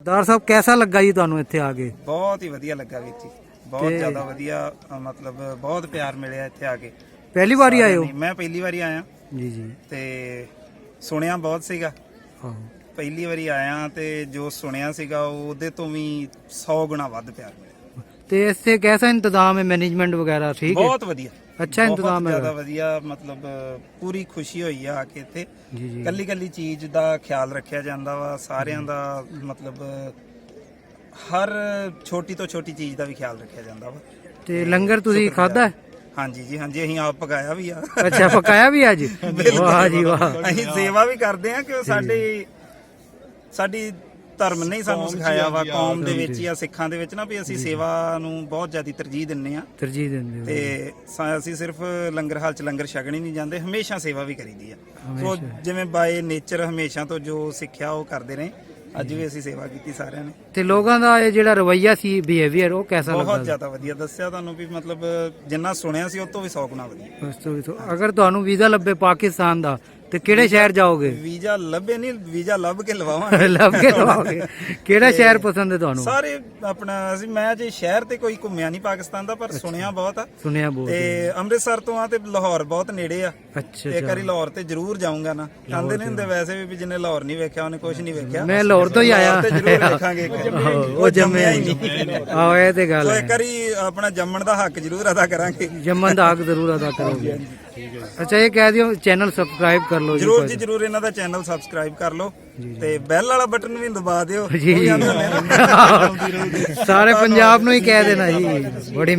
ਸਰਦਾਰ ਸਾਹਿਬ कैसा लगा जी ਤੁਹਾਨੂੰ ਇੱਥੇ ਆ ਕੇ? ਬਹੁਤ ਹੀ ਵਧੀਆ ਲੱਗਾ ਵੀਰ ਜੀ, ਬਹੁਤ ਜ਼ਿਆਦਾ ਵਧੀਆ। ਮਤਲਬ ਬਹੁਤ ਪਿਆਰ ਮਿਲਿਆ ਇੱਥੇ ਆ ਕੇ। ਪਹਿਲੀ ਵਾਰੀ ਆਏ ਹੋ? ਮੈਂ ਪਹਿਲੀ ਵਾਰੀ ਆਇਆ ਜੀ ਜੀ। ਤੇ ਸੁਣਿਆ ਬਹੁਤ ਸੀਗਾ। ਹਾਂ, ਪਹਿਲੀ ਵਾਰੀ ਆਇਆ ਤੇ ਜੋ ਸੁਣਿਆ ਸੀਗਾ ਉਹਦੇ ਤੋਂ ਵੀ 100 ਗੁਣਾ ਵੱਧ ਪਿਆਰ ਮਿਲਿਆ। ਤੇ ਇੱਥੇ कैसा इंतजाम है, मैनेजमेंट वगैरह ठीक है? ਬਹੁਤ ਵਧੀਆ, अच्छा इंतजाम है? ਜ਼ਿਆਦਾ ਵਧੀਆ। ਮਤਲਬ ਪੂਰੀ ਖੁਸ਼ੀ ਹੋਈ ਆ ਕੇ ਇੱਥੇ। ਜੀ ਜੀ। ਕੱਲੀ ਕੱਲੀ ਚੀਜ਼ ਦਾ ਖਿਆਲ ਰੱਖਿਆ ਜਾਂਦਾ ਵਾ, ਸਾਰਿਆਂ ਦਾ। ਮਤਲਬ ਹਰ ਛੋਟੀ ਤੋਂ ਛੋਟੀ ਚੀਜ਼ ਦਾ ਵੀ ਖਿਆਲ ਰੱਖਿਆ ਜਾਂਦਾ ਵਾ। ਤੇ ਲੰਗਰ ਤੁਸੀਂ ਖਾਦਾ? ਹਾਂਜੀ ਜੀ, ਹਾਂਜੀ, ਅਸੀਂ ਆਪ ਪਕਾਇਆ ਵੀ ਆ। ਅੱਛਾ, ਪਕਾਇਆ ਵੀ ਅੱਜ? ਵਾਹ ਜੀ ਵਾਹ। ਅਸੀਂ ਸੇਵਾ ਵੀ ਕਰਦੇ ਆ ਕਿ ਸਾਡੀ ਧਰਮ ਨੇ ਸਾਨੂੰ ਸਿਖਾਇਆ ਵਾ, ਕੌਮ ਦੇ ਵਿੱਚ ਜਾਂ ਸਿੱਖਾਂ ਦੇ ਵਿੱਚ ਨਾ, ਵੀ ਅਸੀਂ ਸੇਵਾ ਨੂੰ ਬਹੁਤ ਜ਼ਿਆਦਾ ਤਰਜੀਹ ਦਿੰਨੇ ਆ। ਤਰਜੀਹ ਦਿੰਦੇ ਹੋ? ਤੇ ਅਸੀਂ ਸਿਰਫ ਲੰਗਰ ਹਾਲ ਚ ਲੰਗਰ ਛਕਣ ਹੀ ਨਹੀਂ ਜਾਂਦੇ, ਹਮੇਸ਼ਾ ਸੇਵਾ ਵੀ ਕਰੀਦੀ ਆ। ਸੋ ਜਿਵੇਂ ਬਾਏ ਨੇਚਰ ਹਮੇਸ਼ਾ ਤੋਂ ਜੋ ਸਿੱਖਿਆ ਉਹ ਕਰਦੇ ਰਹੇ। ਅੱਜ ਵੀ ਅਸੀਂ ਸੇਵਾ ਕੀਤੀ ਸਾਰਿਆਂ ਨੇ। ਤੇ ਲੋਕਾਂ ਦਾ ਇਹ ਜਿਹੜਾ ਰਵੱਈਆ ਸੀ, ਬਿਹੇਵੀਅਰ, ਉਹ कैसा ਲੱਗਾ? ਬਹੁਤ ਜ਼ਿਆਦਾ ਵਧੀਆ। ਦੱਸਿਆ ਤੁਹਾਨੂੰ ਵੀ ਮਤਲਬ ਜਿੰਨਾ ਸੁਣਿਆ ਸੀ ਉਹ ਤੋਂ ਵੀ 100 ਗੁਣਾ ਵਧੀਆ। ਉਸ ਤੋਂ ਵੀ ਅਗਰ ਤੁਹਾਨੂੰ ਵੀਜ਼ਾ ਲੱਭੇ ਪਾਕਿਸਤਾਨ ਦਾ ਤੇ ਕਿਹੜੇ ਸ਼ਹਿਰ ਜਾਓਗੇ? ਵੀਜ਼ਾ ਲੱਭੇ ਨਹੀਂ, ਵੀਜ਼ਾ ਲੱਭ ਕੇ ਲਵਾਵਾਂਗੇ। ਲੱਭ ਕੇ ਲਵਾਓਗੇ? ਕਿਹੜਾ ਸ਼ਹਿਰ ਪਸੰਦ ਹੈ ਤੁਹਾਨੂੰ? ਸਾਰੇ ਆਪਣਾ ਅਸੀਂ ਮੈਂ ਜੇ ਸ਼ਹਿਰ ਤੇ ਕੋਈ ਘੁੰਮਿਆ ਨਹੀਂ ਪਾਕਿਸਤਾਨ ਦਾ, ਪਰ ਸੁਣਿਆ ਬਹੁਤ ਆ। ਸੁਣਿਆ ਬਹੁਤ। ਤੇ ਅੰਮ੍ਰਿਤਸਰ ਤੋਂ ਆ ਤੇ ਲਾਹੌਰ ਬਹੁਤ ਨੇੜੇ ਆ। ਅੱਛਾ, ਇੱਕ ਵਾਰੀ ਲਾਹੌਰ ਤੇ ਜ਼ਰੂਰ ਜਾਊਂਗਾ ਨਾ। ਕਹਿੰਦੇ ਨਹੀਂ ਹੁੰਦੇ ਵੈਸੇ ਵੀ ਜਿਹਨੇ ਲਾਹੌਰ ਨਹੀਂ ਵੇਖਿਆ ਉਹਨੇ ਕੁਝ ਨਹੀਂ ਵੇਖਿਆ। ਮੈਂ ਲਾਹੌਰ ਤੋਂ ਹੀ ਆਇਆ। ਤੇ ਜ਼ਰੂਰ ਵੇਖਾਂਗੇ। ਉਹ ਜੰਮਿਆ ਹੀ ਨਹੀਂ। ਆਹੋ, ਇਹ ਤੇ ਗੱਲ ਸੋ ਹੈ। ਇੱਕ ਵਾਰੀ ਆਪਣਾ ਜੰਮਣ ਦਾ ਹੱਕ ਜ਼ਰੂਰ ਅਦਾ ਕਰਾਂਗੇ। ਜੰਮਣ ਦਾ ਹੱਕ ਜ਼ਰੂਰ ਅਦਾ ਕਰੋਗੇ। ਅੱਛਾ, ਇਹ ਕਹਿ ਦਿਓ ਚੈਨਲ ਸਬਸਕ੍ਰਾਈਬ ਕਰ ਲਓ ਜੀ। ਜ਼ਰੂਰ ਜੀ, ਜ਼ਰੂਰ ਇਹਨਾਂ ਦਾ ਚੈਨਲ ਸਬਸਕ੍ਰਾਈਬ ਕਰ ਲਓ ਤੇ ਬੈਲ ਵਾਲਾ ਬਟਨ ਵੀ ਦਬਾ ਦਿਓ। ਜੀ, ਸਾਰੇ ਪੰਜਾਬ ਨੂੰ ਹੀ ਕਹਿ ਦੇਣਾ ਜੀ। ਬੜੀ